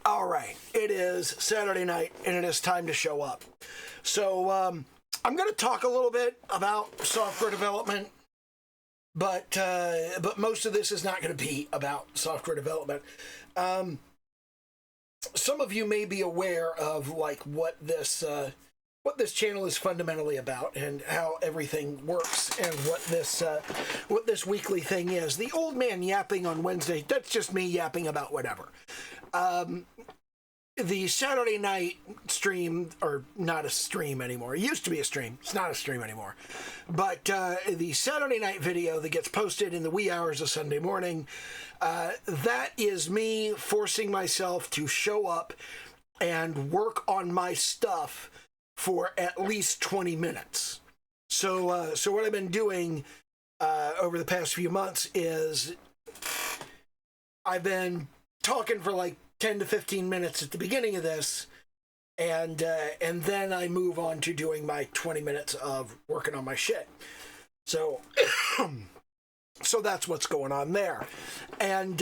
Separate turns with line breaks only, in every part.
All right, it is Saturday night and it is time to show up. So I'm going to talk a little bit about software development, but most of this is not going to be about software development. Some of you may be aware of like what this channel is fundamentally about and how everything works and what this weekly thing is. The old man yapping on Wednesday, that's just me yapping about whatever. The Saturday night stream, or not a stream anymore. It used to be a stream. It's not a stream anymore. But the Saturday night video that gets posted in the wee hours of Sunday morning, that is me forcing myself to show up and work on my stuff for at least 20 minutes. So what I've been doing over the past few months is I've been talking for like 10 to 15 minutes at the beginning of this, and then I move on to doing my 20 minutes of working on my shit. So so that's what's going on there. And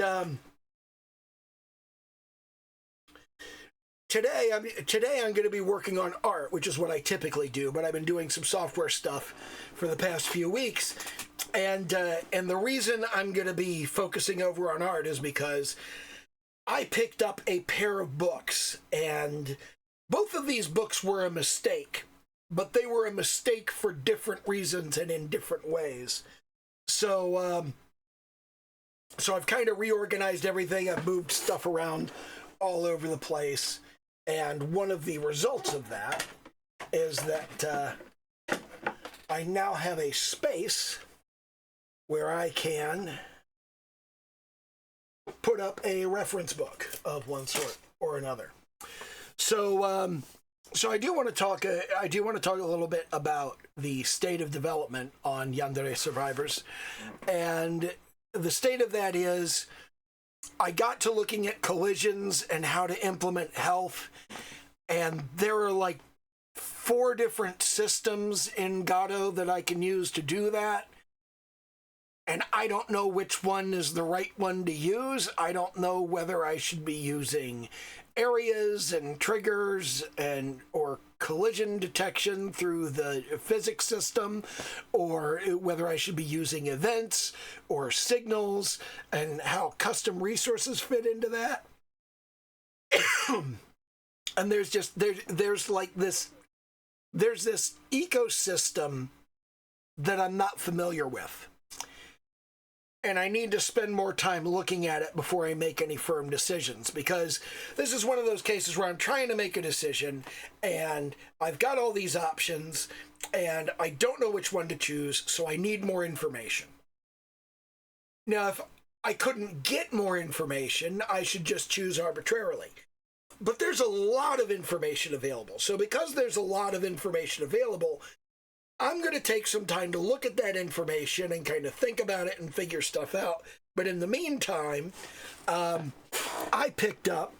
today I'm going to be working on art, which is what I typically do, but I've been doing some software stuff for the past few weeks. And the reason I'm going to be focusing over on art is because I picked up a pair of books, and both of these books were a mistake, but they were a mistake for different reasons and in different ways. So I've kind of reorganized everything. I've moved stuff around all over the place, and one of the results of that is that I now have a space where I can put up a reference book of one sort or another. So I do want to talk a little bit about the state of development on Yandere Survivors. And the state of that is I got to looking at collisions and how to implement health, and there are like 4 different systems in Godot that I can use to do that. And I don't know which one is the right one to use. I don't know whether I should be using areas and triggers or collision detection through the physics system, or whether I should be using events or signals and how custom resources fit into that. And there's this ecosystem that I'm not familiar with. And I need to spend more time looking at it before I make any firm decisions, because this is one of those cases where I'm trying to make a decision and I've got all these options and I don't know which one to choose, so I need more information. Now, if I couldn't get more information, I should just choose arbitrarily. But there's a lot of information available. So because there's a lot of information available, I'm going to take some time to look at that information and kind of think about it and figure stuff out. But in the meantime, I picked up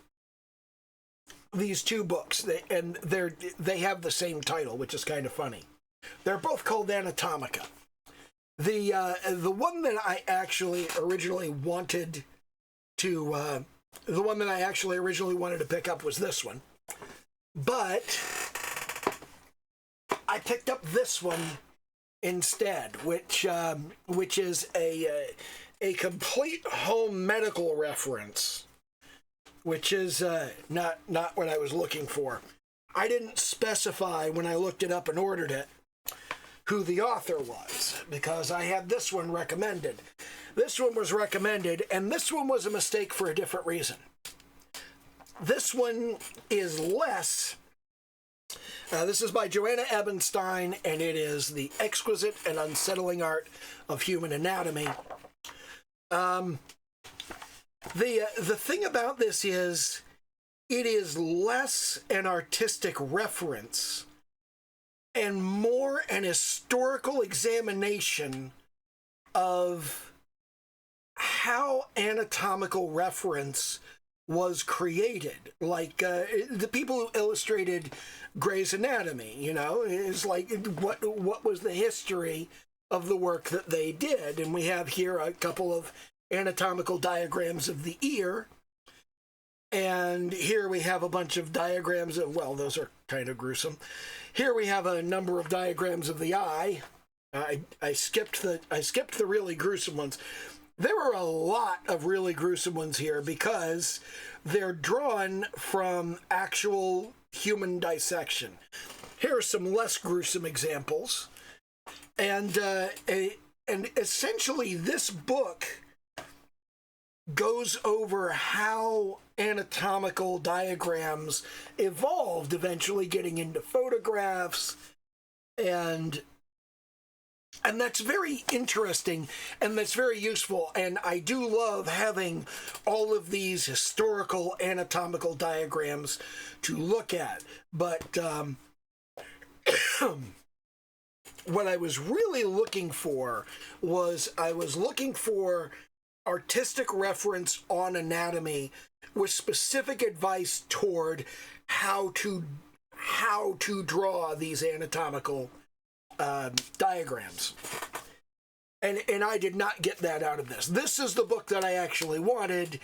these 2 books, and they have the same title, which is kind of funny. They're both called Anatomica. The one that I actually originally wanted to pick up was this one, but I picked up this one instead, which is a complete home medical reference, which is not what I was looking for. I didn't specify when I looked it up and ordered it who the author was, because I had this one recommended. This one was recommended, and this one was a mistake for a different reason. This one is less. This is by Joanna Ebenstein, and it is The Exquisite and Unsettling Art of Human Anatomy. The thing about this is it is less an artistic reference and more an historical examination of how anatomical reference was created. Like the people who illustrated Grey's Anatomy, is like what was the history of the work that they did. And we have here a couple of anatomical diagrams of the ear. And here we have a bunch of diagrams of, well, those are kind of gruesome. Here we have a number of diagrams of the eye. I skipped the really gruesome ones. There are a lot of really gruesome ones here because they're drawn from actual human dissection. Here are some less gruesome examples. And essentially this book goes over how anatomical diagrams evolved, eventually getting into photographs, and that's very interesting, and that's very useful, and I do love having all of these historical anatomical diagrams to look at. But what I was really looking for was artistic reference on anatomy with specific advice toward how to draw these anatomical diagrams. And I did not get that out of this. This is the book that I actually wanted,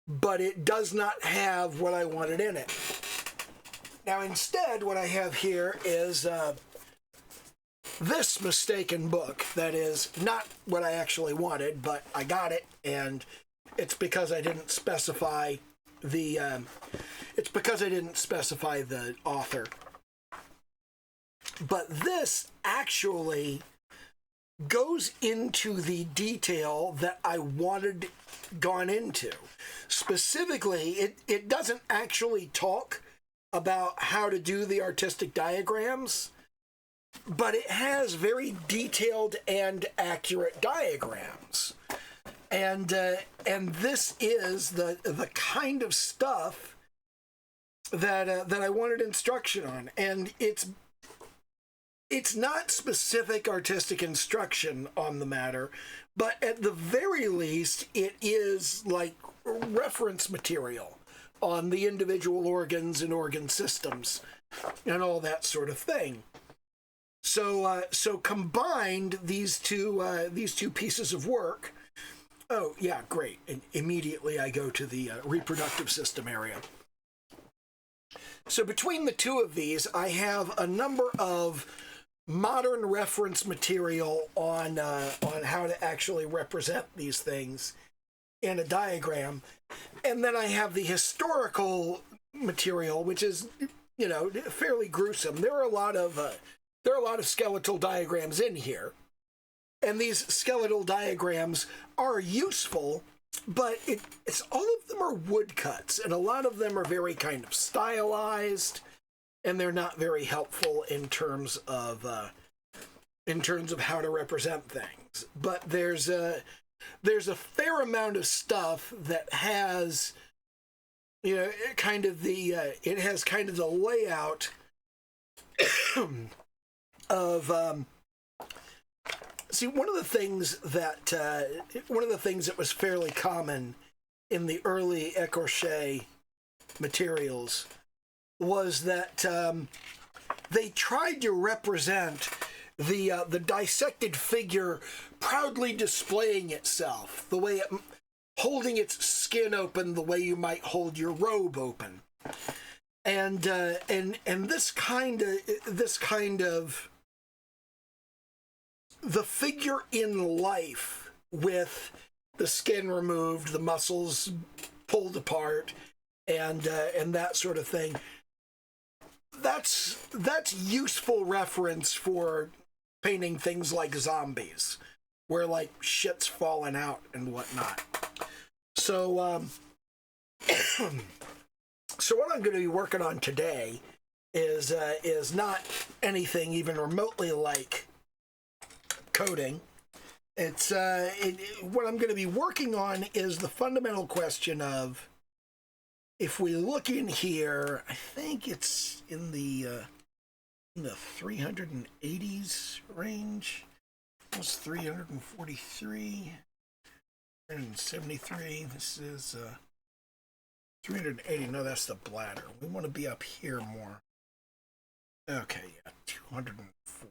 but it does not have what I wanted in it. Now instead, what I have here is this mistaken book that is not what I actually wanted, but I got it, and it's because I didn't specify the author. But this actually goes into the detail that I wanted gone into. Specifically, it doesn't actually talk about how to do the artistic diagrams, but it has very detailed and accurate diagrams. And this is the kind of stuff that I wanted instruction on. And it's not specific artistic instruction on the matter, but at the very least, it is like reference material on the individual organs and organ systems and all that sort of thing. So combined, these two pieces of work. Oh yeah, great! And immediately I go to the reproductive system area. So between the two of these, I have a number of modern reference material on how to actually represent these things in a diagram, and then I have the historical material, which is, you know, fairly gruesome. There are a lot of skeletal diagrams in here, and these skeletal diagrams are useful, but it's all of them are woodcuts, and a lot of them are very kind of stylized, and they're not very helpful in terms of how to represent things. But there's a fair amount of stuff that has, you know, it has kind of the layout of see, one of the things that was fairly common in the early Écorché materials was that they tried to represent the dissected figure proudly displaying itself, the way it holding its skin open, the way you might hold your robe open, and this kind of the figure in life with the skin removed, the muscles pulled apart, and that sort of thing. That's useful reference for painting things like zombies, where like shit's falling out and whatnot. So so what I'm going to be working on today is not anything even remotely like coding. It's what I'm going to be working on is the fundamental question of, if we look in here, I think it's in the 380s range. It's 343, 373. This is 380. No, that's the bladder. We want to be up here more. Okay, yeah, 204.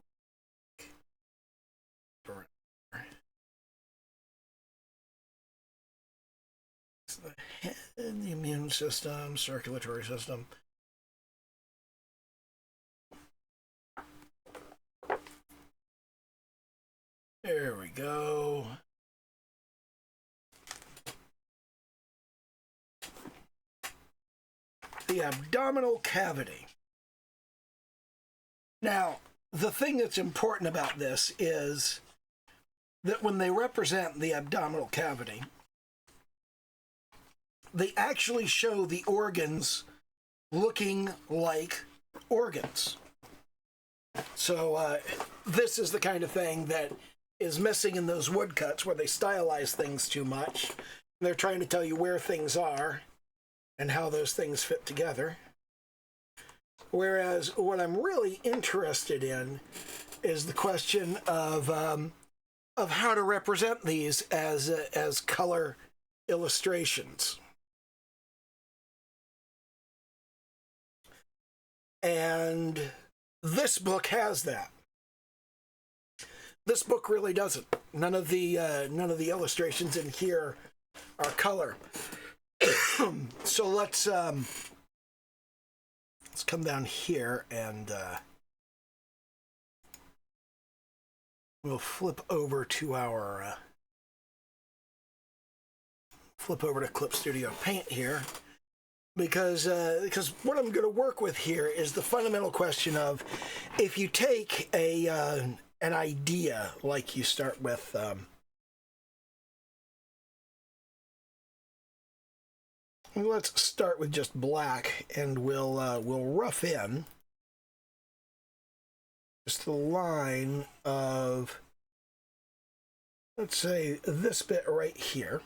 the head, the immune system, circulatory system. There we go. The abdominal cavity. Now, the thing that's important about this is that when they represent the abdominal cavity, they actually show the organs looking like organs. So this is the kind of thing that is missing in those woodcuts where they stylize things too much. They're trying to tell you where things are and how those things fit together. Whereas what I'm really interested in is the question of how to represent these as color illustrations. And this book has that. This book really doesn't. None of the illustrations in here are color. So let's come down here and we'll flip over to our Clip Studio Paint here, because what I'm going to work with here is the fundamental question of, if you take an idea, like you start with let's start with just black, and we'll rough in just the line of, let's say, this bit right here.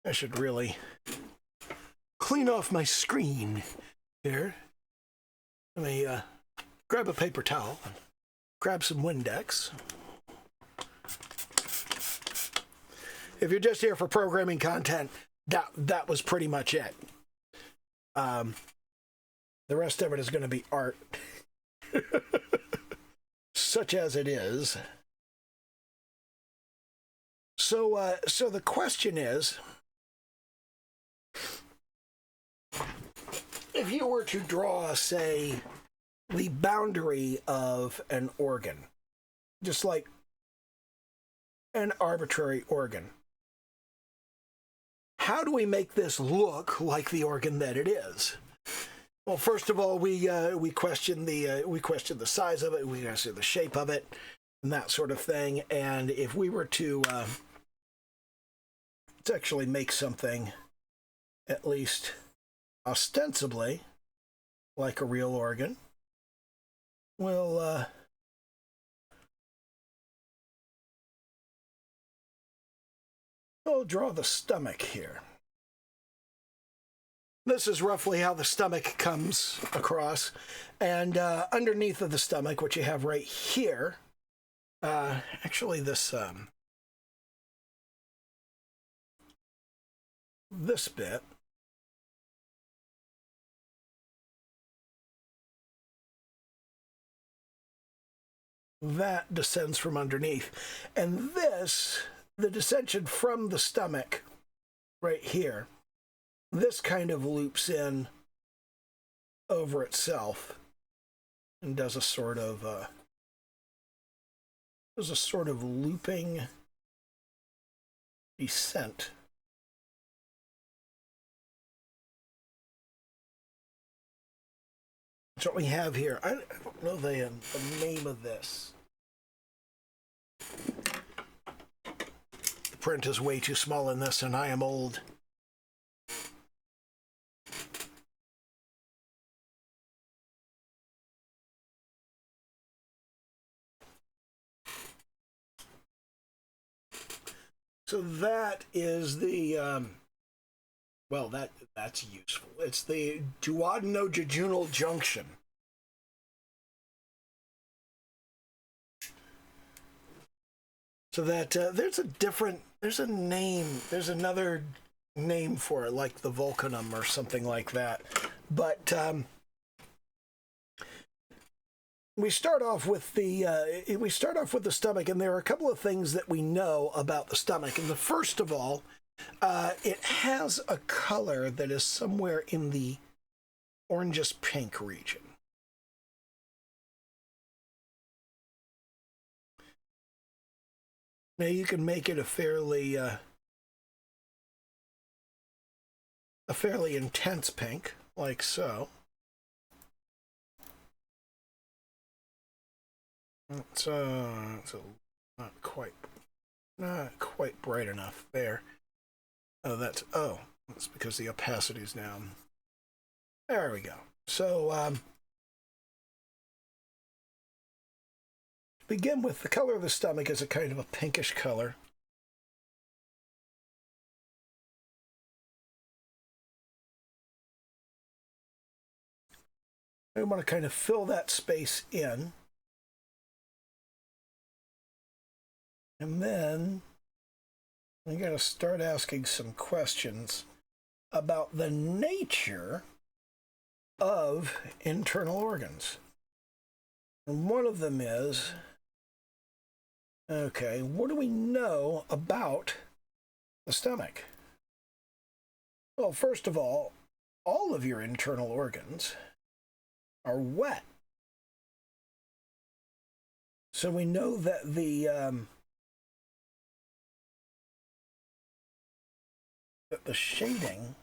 I should really clean off my screen here. Let me grab a paper towel, grab some Windex. If you're just here for programming content, that was pretty much it. The rest of it is going to be art, such as it is. So the question is, if you were to draw, say, the boundary of an organ, just like an arbitrary organ, how do we make this look like the organ that it is? Well, first of all, we question the size of it, we question the shape of it, and that sort of thing. And if we were to actually make something, at least ostensibly, like a real organ, we'll draw the stomach here. This is roughly how the stomach comes across. And underneath of the stomach, what you have right here, actually this bit, that descends from underneath. And this, the descension from the stomach right here, this kind of loops in over itself and does a sort of looping descent. That's what we have here. I don't know the name of this. The print is way too small in this, and I am old. So that is the, well, that's useful. It's the duodenojejunal junction. So that there's another name for it, like the vulcanum or something like that. But we start off with the stomach, and there are a couple of things that we know about the stomach. And the first of all It has a color that is somewhere in the orangish pink region. Now you can make it a fairly intense pink, like so. It's not quite bright enough there. Oh, that's because the opacity is down. There we go. So to begin with, the color of the stomach is a kind of a pinkish color. I want to kind of fill that space in. And then I'm going to start asking some questions about the nature of internal organs. And one of them is, okay, what do we know about the stomach? Well, first of all of your internal organs are wet. So we know that the shading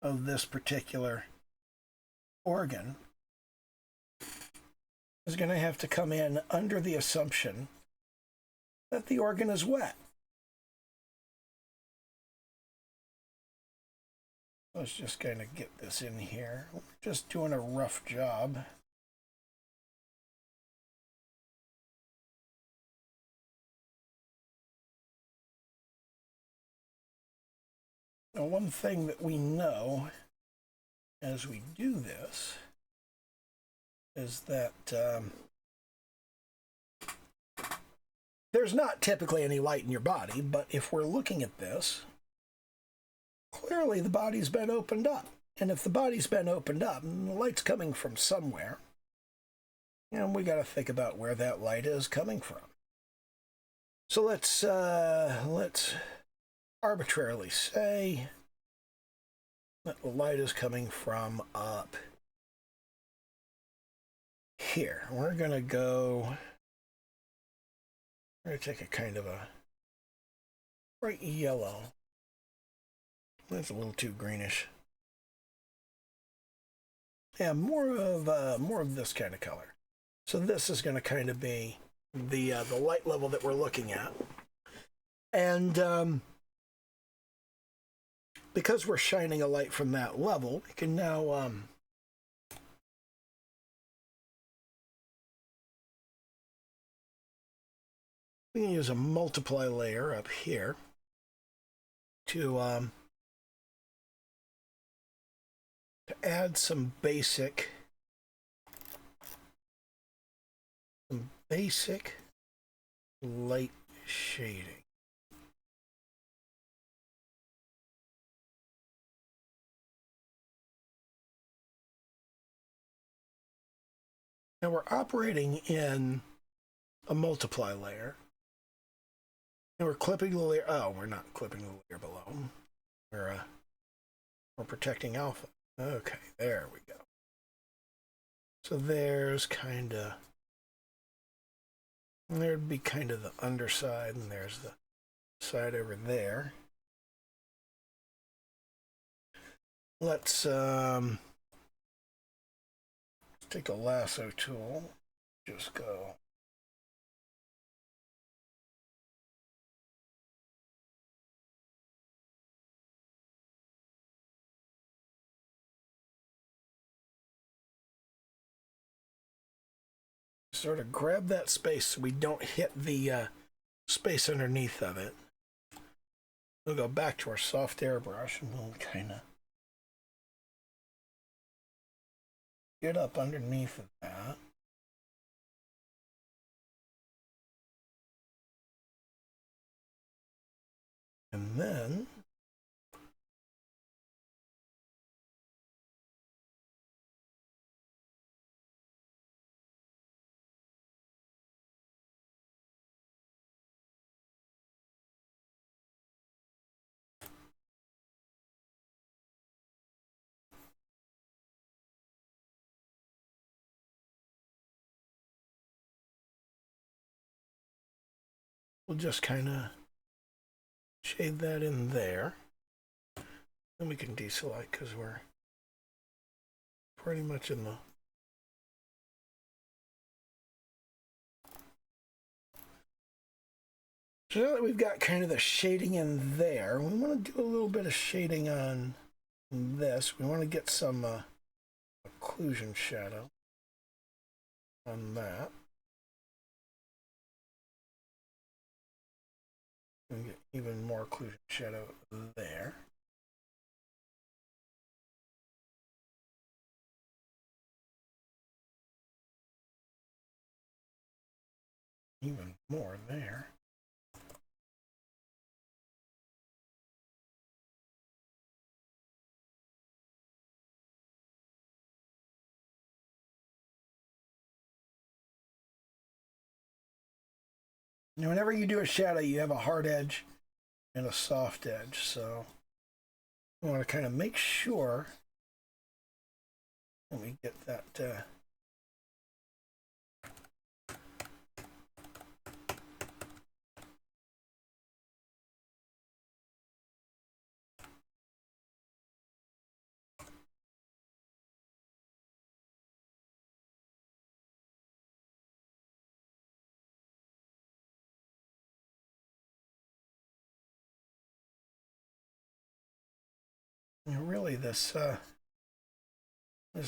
of this particular organ is going to have to come in under the assumption that the organ is wet. Let's just kind of get this in here. We're just doing a rough job. Now, one thing that we know as we do this is that there's not typically any light in your body, but if we're looking at this, clearly the body's been opened up. And if the body's been opened up, and the light's coming from somewhere, and we got to think about where that light is coming from. So let's arbitrarily say that the light is coming from up here. We're going to take a kind of a bright yellow. That's a little too greenish. Yeah, more of this kind of color. So this is going to kind of be the light level that we're looking at. And because we're shining a light from that level, we can now we can use a multiply layer up here to add some basic light shading. Now we're operating in a multiply layer. And we're clipping the layer. Oh, we're not clipping the layer below. We're protecting alpha. Okay, there we go. So there'd be kind of the underside, and there's the side over there. Let's take a lasso tool. Just go. Sort of grab that space so we don't hit the space underneath of it. We'll go back to our soft airbrush and we'll kind of get up underneath of that. And then we'll just kind of shade that in there. Then we can deselect because we're pretty much in the... So now that we've got kind of the shading in there, we want to do a little bit of shading on this. We want to get some occlusion shadow on that. And get even more occlusion shadow there. Even more there. Now, whenever you do a shadow, you have a hard edge and a soft edge, so we want to kind of make sure that we get that really this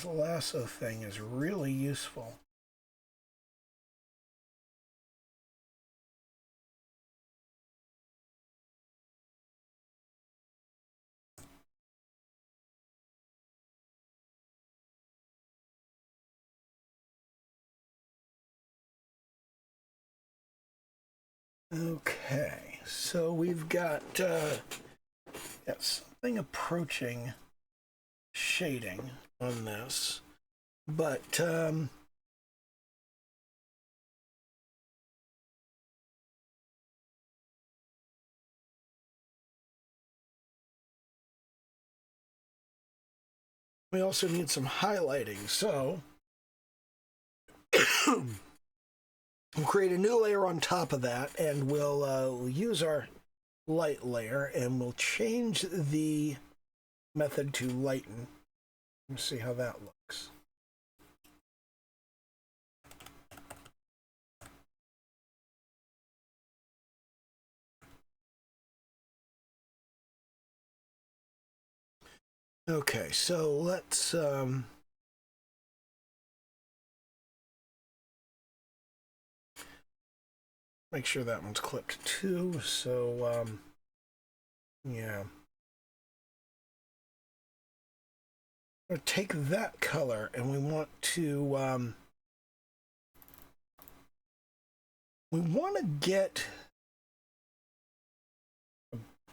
lasso thing is really useful. Okay, so we've got something approaching shading on this, but we also need some highlighting, so we'll create a new layer on top of that, and we'll use our light layer, and we'll change the method to lighten. Let's see how that looks. Okay, so let's make sure that one's clipped too. So yeah, we'll take that color and we want to get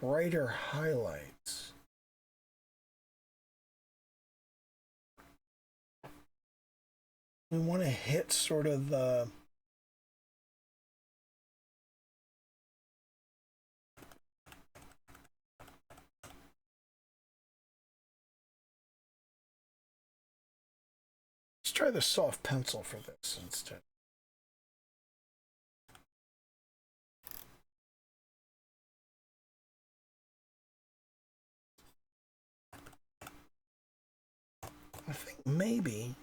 brighter highlights. We want to hit sort of the let's try the soft pencil for this instead. I think maybe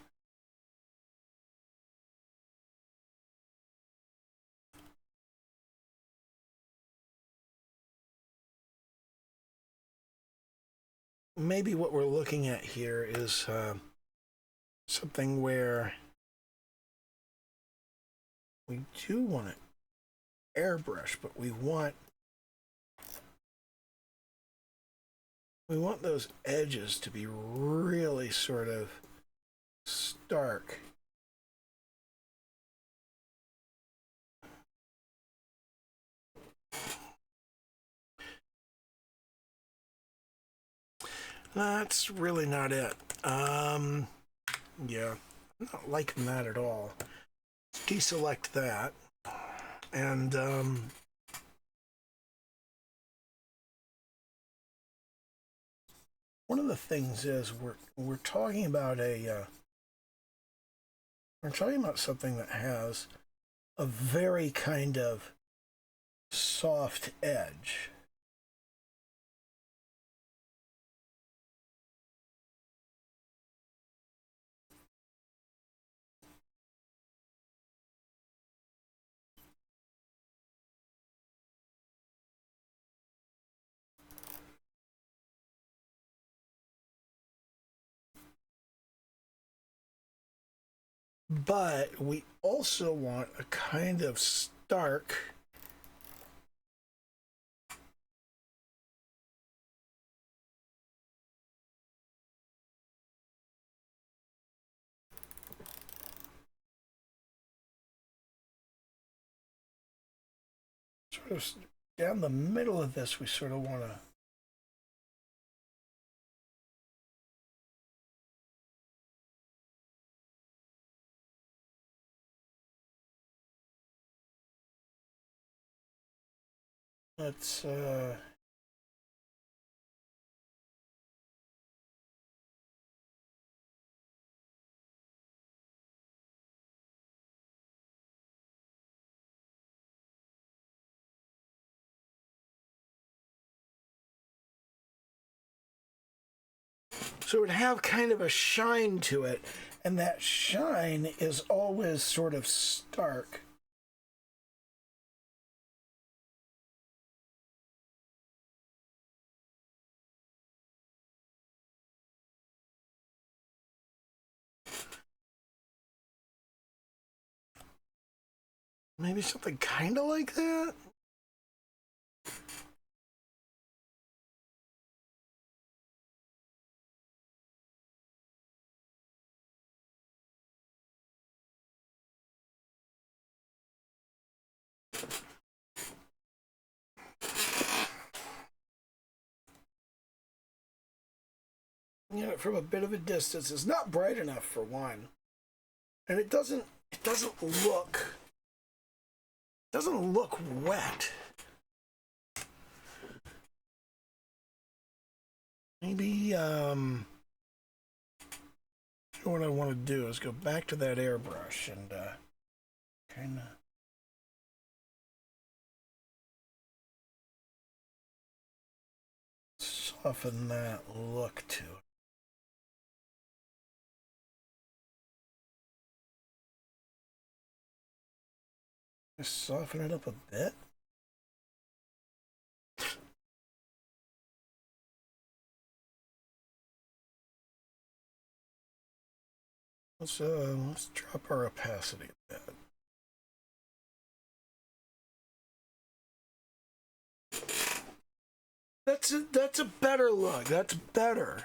what we're looking at here is something where we do want to airbrush, but we want those edges to be really sort of stark. That's really not it. Yeah, I'm not liking that at all. Deselect that, and one of the things is we're talking about something that has a very kind of soft edge. But we also want a kind of stark sort of down the middle of this. We sort of want to let's so it would have kind of a shine to it, and that shine is always sort of stark. Maybe something kind of like that? You know, from a bit of a distance. It's not bright enough for one. And it doesn't look wet. Maybe what I want to do is go back to that airbrush and kind of soften that look to it. Just soften it up a bit. Let's drop our opacity a bit. That's a better look. That's better.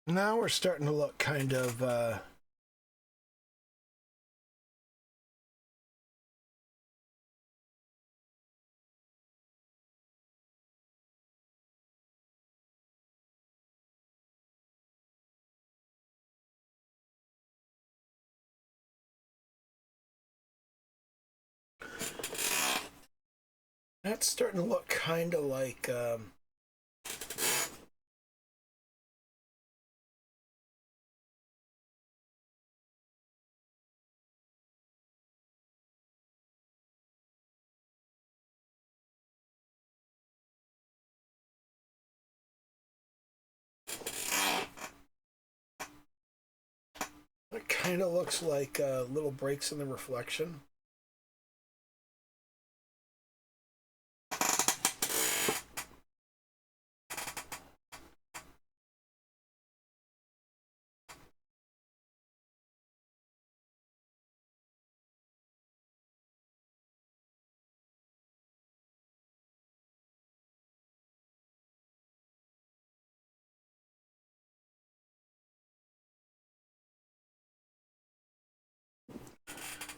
Now we're starting to look kind of that's starting to look kind of like it kind of looks like little breaks in the reflection.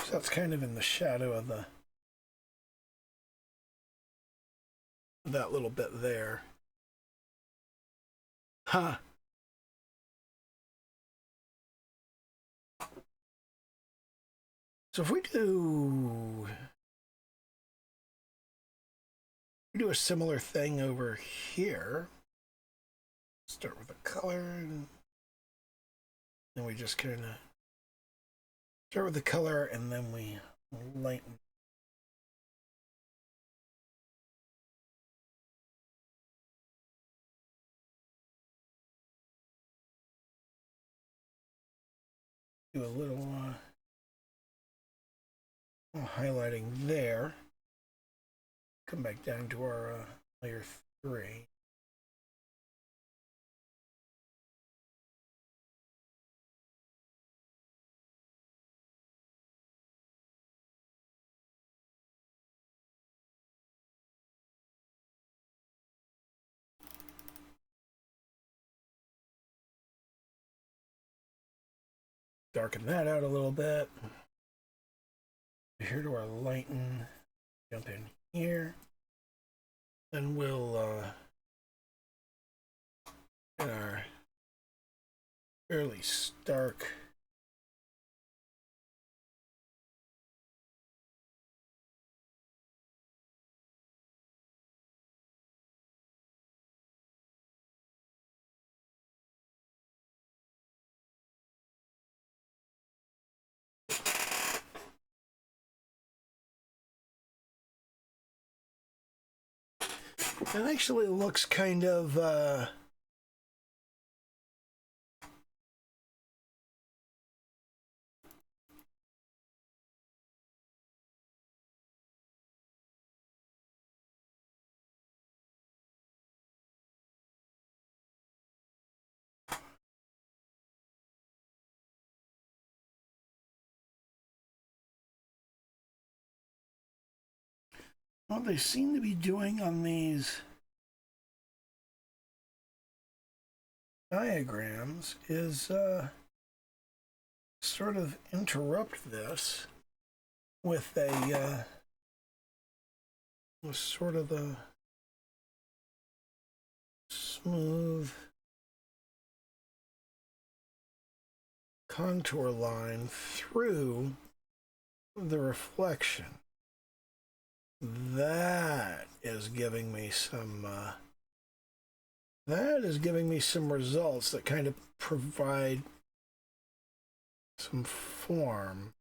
So that's kind of in the shadow of that little bit there. Huh. So if we do a similar thing over here, Start with the color, and then we just kind of start with the color, and then we lighten. Do a little highlighting there. Come back down to our layer 3. Darken that out a little bit. Here to our lighten. Jump in here. Then we'll get our fairly stark it actually looks kind of what they seem to be doing on these diagrams is sort of interrupt this with a with sort of a smooth contour line through the reflection. That is giving me some results that kind of provide some form.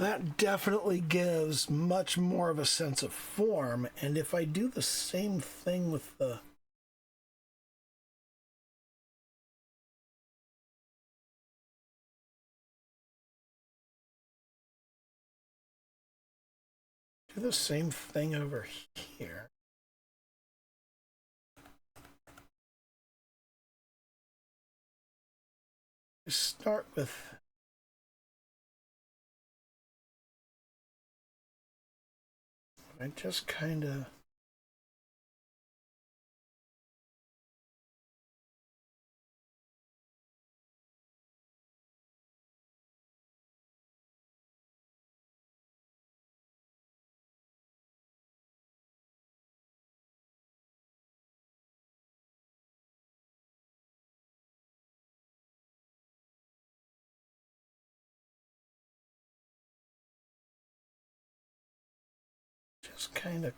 That definitely gives much more of a sense of form, and if I do the same thing with the over here. Start with I just kind of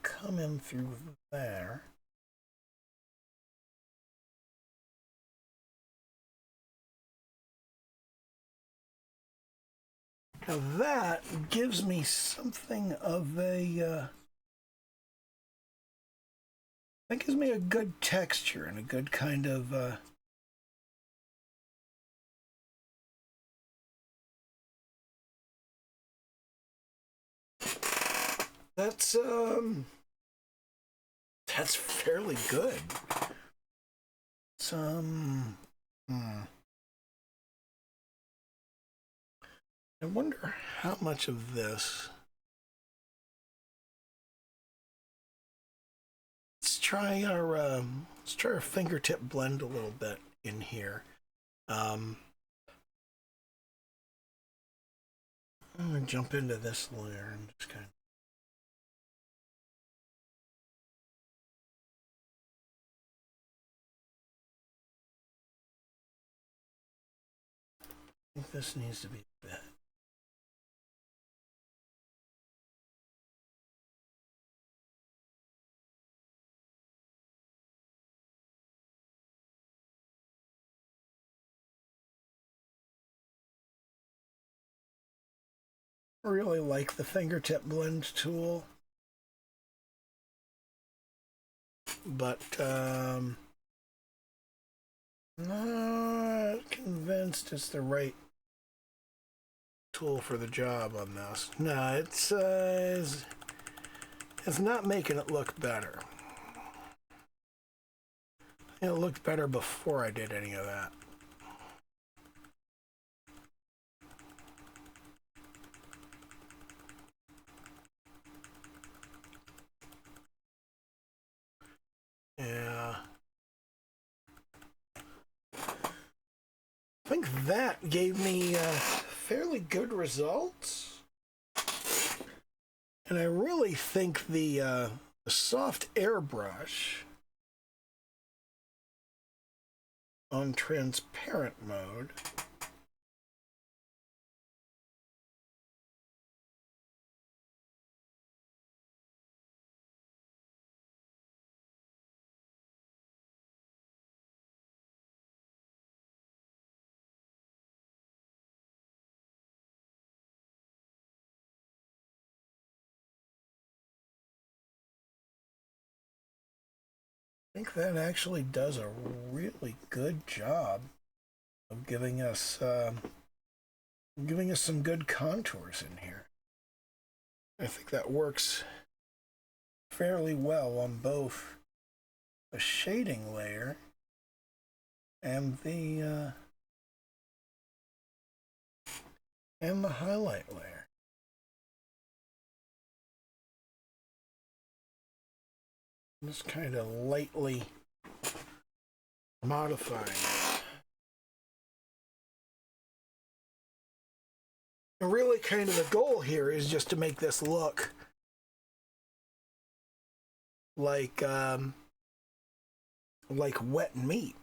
come in through there. Now that gives me something of a that gives me a good texture and a good kind of that's fairly good. I wonder how much of this. Let's try our fingertip blend a little bit in here. I'm gonna jump into this layer and just kind of. I think this needs to be a bit. I really like the fingertip blend tool, but not convinced it's the right tool for the job on this. No, it's not making it look better. It looked better before I did any of that. Yeah. I think that gave me fairly good results. And I really think the soft airbrush on transparent mode I think that actually does a really good job of giving us some good contours in here. I think that works fairly well on both the shading layer and the highlight layer. Just kind of lightly modifying it. And really kind of the goal here is just to make this look like wet meat.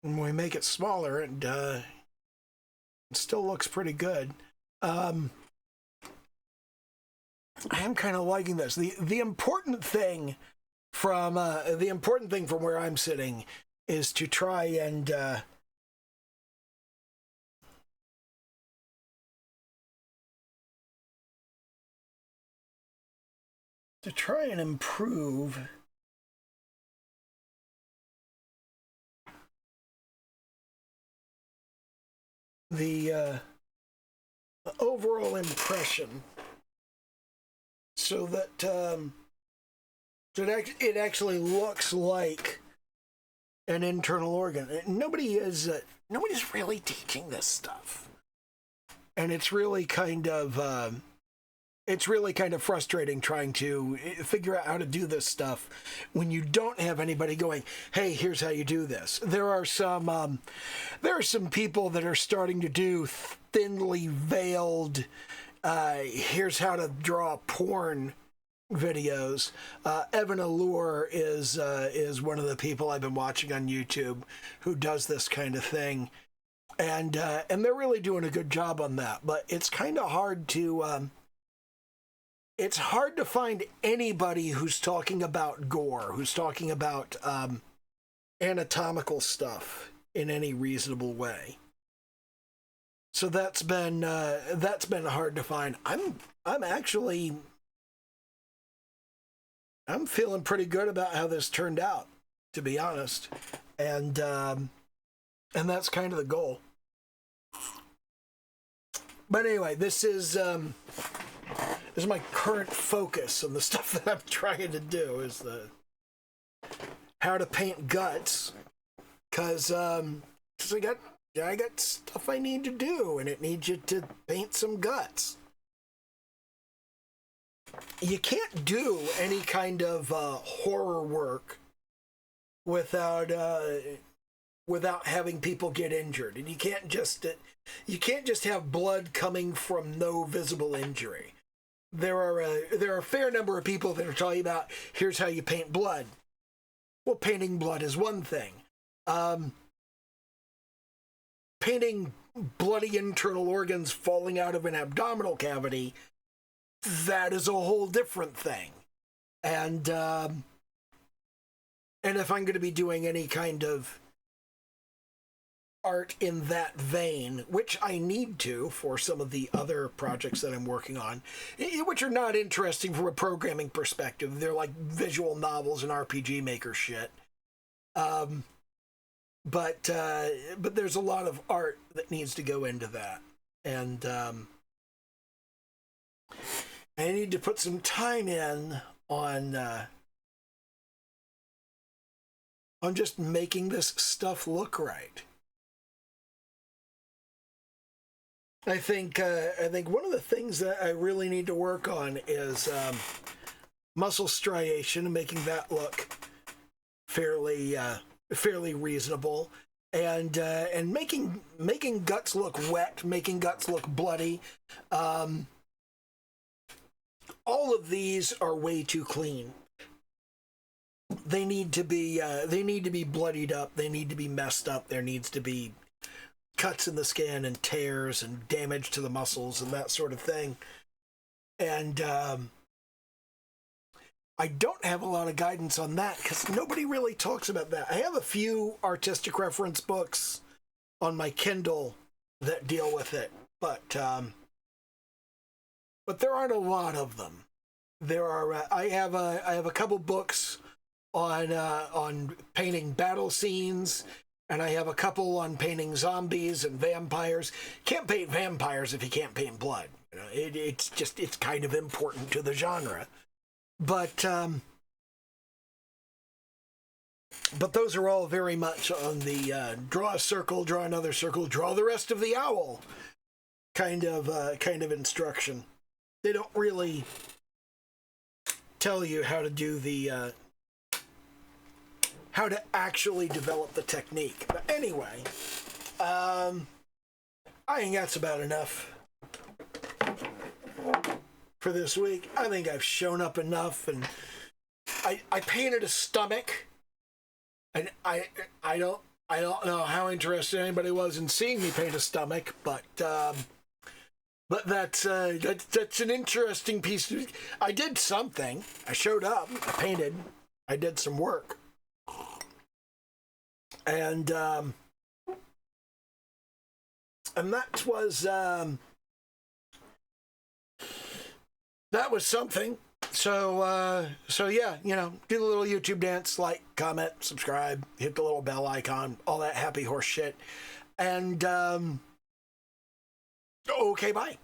When we make it smaller, and it still looks pretty good. I am kind of liking this. The important thing from where I'm sitting is to try and improve the overall impression, so that it actually looks like an internal organ. Nobody's really teaching this stuff, and it's really kind of frustrating trying to figure out how to do this stuff when you don't have anybody going, hey, here's how you do this. There are some people that are starting to do thinly veiled, here's how to draw porn videos. Evan Allure is one of the people I've been watching on YouTube who does this kind of thing. And they're really doing a good job on that, but it's kind of hard to, it's hard to find anybody who's talking about gore, who's talking about anatomical stuff in any reasonable way. So that's been hard to find. I'm feeling pretty good about how this turned out, to be honest, and that's kind of the goal. But anyway, this is my current focus on the stuff that I'm trying to do, is the how to paint guts, because I I got stuff I need to do, and it needs you to paint some guts. You can't do any kind of horror work without without having people get injured, and you can't just have blood coming from no visible injury. There are a fair number of people that are talking about, here's how you paint blood. Well, painting blood is one thing. Painting bloody internal organs falling out of an abdominal cavity, that is a whole different thing. And if I'm going to be doing any kind of art in that vein, which I need to for some of the other projects that I'm working on, which are not interesting from a programming perspective. They're like visual novels and RPG Maker shit. But there's a lot of art that needs to go into that. And I need to put some time in on just making this stuff look right. I think one of the things that I really need to work on is muscle striation and making that look fairly reasonable, and making guts look wet, making guts look bloody. All of these are way too clean. They need to be bloodied up. They need to be messed up. There needs to be cuts in the skin and tears and damage to the muscles and that sort of thing. And I don't have a lot of guidance on that because nobody really talks about that. I have a few artistic reference books on my Kindle that deal with it, but there aren't a lot of them. There are. I have a couple books on painting battle scenes, and I have a couple on painting zombies and vampires. Can't paint vampires if you can't paint blood. You know, it's kind of important to the genre. But those are all very much on the draw a circle, draw another circle, draw the rest of the owl kind of instruction. They don't really tell you how to do the how to actually develop the technique. But anyway, I think that's about enough for this week. I think I've shown up enough, and I painted a stomach, and I don't know how interested anybody was in seeing me paint a stomach, but that's an interesting piece. I did something. I showed up. I painted. I did some work, and that was something. So yeah, you know, do the little YouTube dance, like, comment, subscribe, hit the little bell icon, all that happy horse shit. And okay, bye.